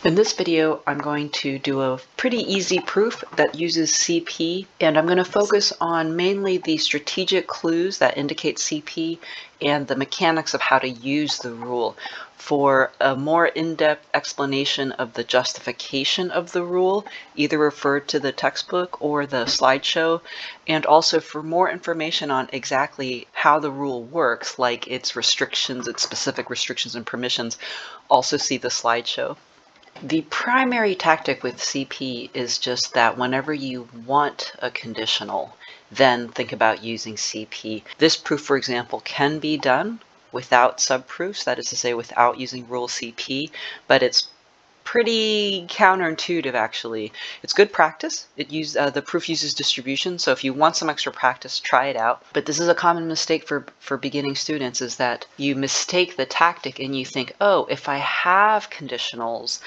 In this video, I'm going to do a pretty easy proof that uses CP, and I'm going to focus on mainly the strategic clues that indicate CP and the mechanics of how to use the rule. For a more in-depth explanation of the justification of the rule, either refer to the textbook or the slideshow, and also for more information on exactly how the rule works, like its restrictions, its specific restrictions and permissions, also see the slideshow. The primary tactic with CP is just that whenever you want a conditional, then think about using CP. This proof, for example, can be done without subproofs, that is to say without using rule CP, but it's pretty counterintuitive actually. It's good practice. The proof uses distribution, so if you want some extra practice, try it out. But this is a common mistake for beginning students, is that you mistake the tactic and you think, oh, if I have conditionals,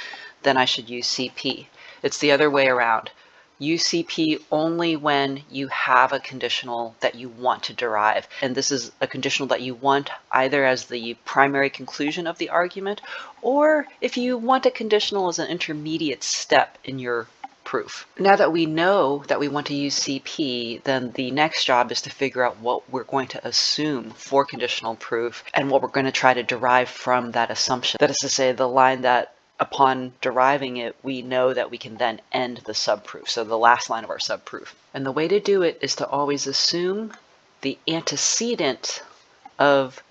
then I should use CP. It's the other way around. Use CP only when you have a conditional that you want to derive. And this is a conditional that you want either as the primary conclusion of the argument, or if you want a conditional as an intermediate step in your proof. Now that we know that we want to use CP, then the next job is to figure out what we're going to assume for conditional proof and what we're going to try to derive from that assumption. That is to say, the line that upon deriving it, we know that we can then end the subproof, so the last line of our subproof. And the way to do it is to always assume the antecedent of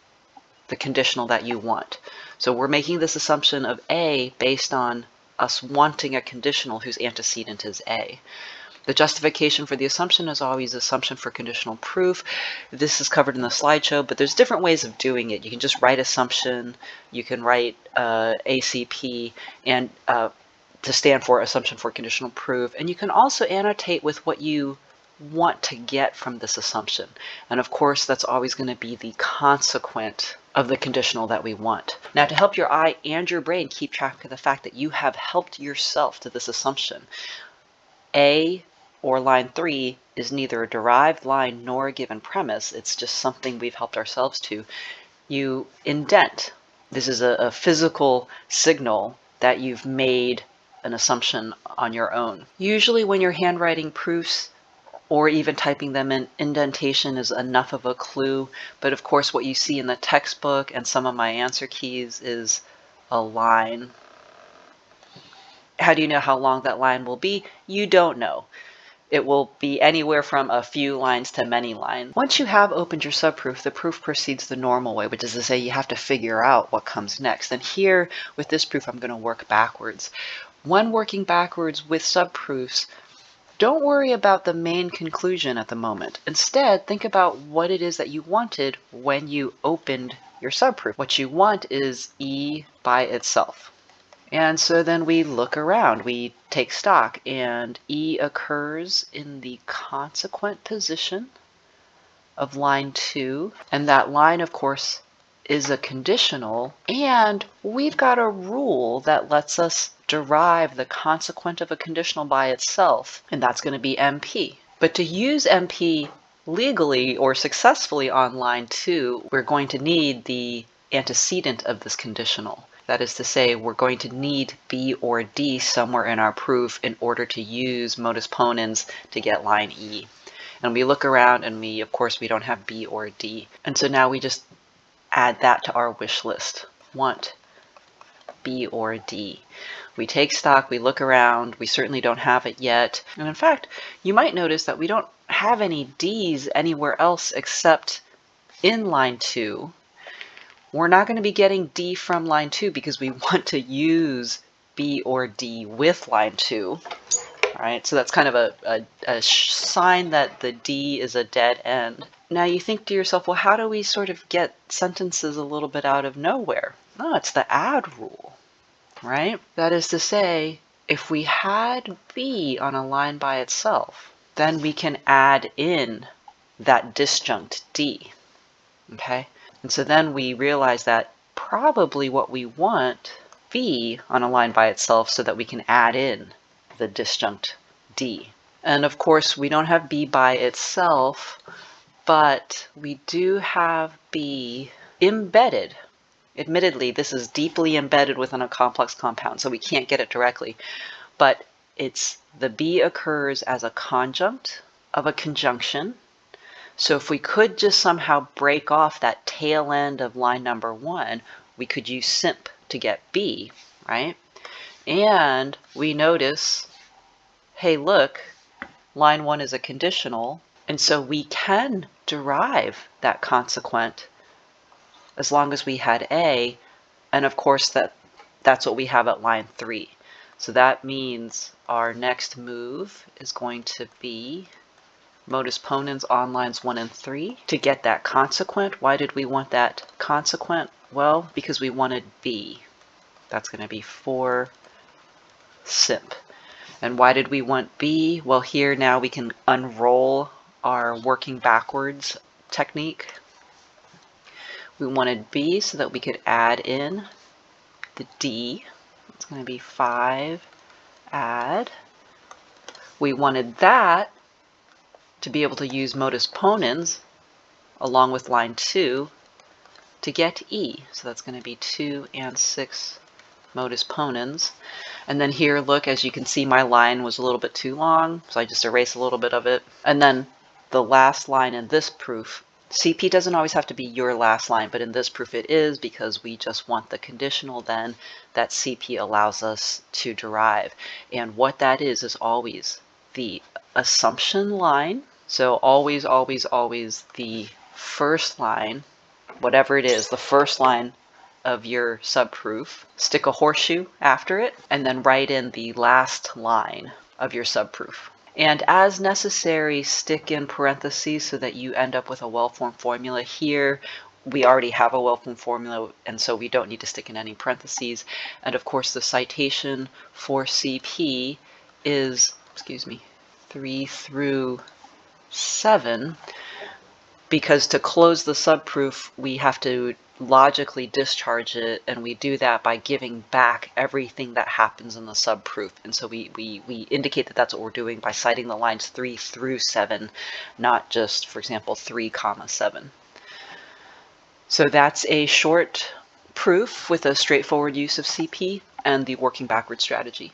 the conditional that you want. So we're making this assumption of A based on us wanting a conditional whose antecedent is A. The justification for the assumption is always assumption for conditional proof. This is covered in the slideshow, but there's different ways of doing it. You can just write assumption, you can write ACP, and to stand for assumption for conditional proof, and you can also annotate with what you want to get from this assumption. And of course, that's always going to be the consequent of the conditional that we want. Now, to help your eye and your brain keep track of the fact that you have helped yourself to this assumption, A, or line 3, is neither a derived line nor a given premise. It's just something we've helped ourselves to. You indent. This is a physical signal that you've made an assumption on your own. Usually when you're handwriting proofs or even typing them in, indentation is enough of a clue, but of course what you see in the textbook and some of my answer keys is a line. How do you know how long that line will be? You don't know. It will be anywhere from a few lines to many lines. Once you have opened your subproof, the proof proceeds the normal way, which is to say you have to figure out what comes next. And here, with this proof, I'm going to work backwards. When working backwards with subproofs, don't worry about the main conclusion at the moment. Instead, think about what it is that you wanted when you opened your subproof. What you want is E by itself. And so then we look around, we take stock, and E occurs in the consequent position of line 2. And that line, of course, is a conditional. And we've got a rule that lets us derive the consequent of a conditional by itself, and that's going to be MP. But to use MP legally or successfully on line 2, we're going to need the antecedent of this conditional. That is to say, we're going to need B or D somewhere in our proof in order to use modus ponens to get line E. And we look around and of course, we don't have B or D. And so now we just add that to our wish list. Want B or D. We take stock, we look around, we certainly don't have it yet. And in fact, you might notice that we don't have any D's anywhere else except in line 2. We're not going to be getting D from line 2 because we want to use B or D with line 2. All right, so that's kind of a sign that the D is a dead end. Now you think to yourself, well, how do we sort of get sentences a little bit out of nowhere? No, it's the add rule, right? That is to say, if we had B on a line by itself, then we can add in that disjunct D, okay? And so then we realize that probably what we want B on a line by itself so that we can add in the disjunct D. And of course, we don't have B by itself, but we do have B embedded Admittedly, this is deeply embedded within a complex compound, so we can't get it directly, but the B occurs as a conjunct of a conjunction. So if we could just somehow break off that tail end of line number 1, we could use simp to get B, right? And we notice, hey, look, line 1 is a conditional, and so we can derive that consequent as long as we had A, and of course that's what we have at line 3. So that means our next move is going to be modus ponens on lines 1 and 3 to get that consequent. Why did we want that consequent? Well, because we wanted B. That's going to be for simp. And why did we want B? Well, here now we can unroll our working backwards technique. We wanted B so that we could add in the D. It's going to be 5 add. We wanted that to be able to use modus ponens along with line 2 to get E. So that's going to be 2 and 6 modus ponens. And then here, look, as you can see, my line was a little bit too long, so I just erase a little bit of it. And then the last line in this proof, CP doesn't always have to be your last line, but in this proof it is, because we just want the conditional then that CP allows us to derive. And what that is always the assumption line. So always, always, always the first line, whatever it is, the first line of your subproof, stick a horseshoe after it, and then write in the last line of your subproof. And as necessary, stick in parentheses so that you end up with a well-formed formula. Here, we already have a well-formed formula, and so we don't need to stick in any parentheses. And of course, the citation for CP is, 3 through 7, because to close the subproof, we have to logically discharge it, and we do that by giving back everything that happens in the subproof. And so we indicate that that's what we're doing by citing the lines 3 through 7, not just, for example, 3, 7. So that's a short proof with a straightforward use of CP and the working backward strategy.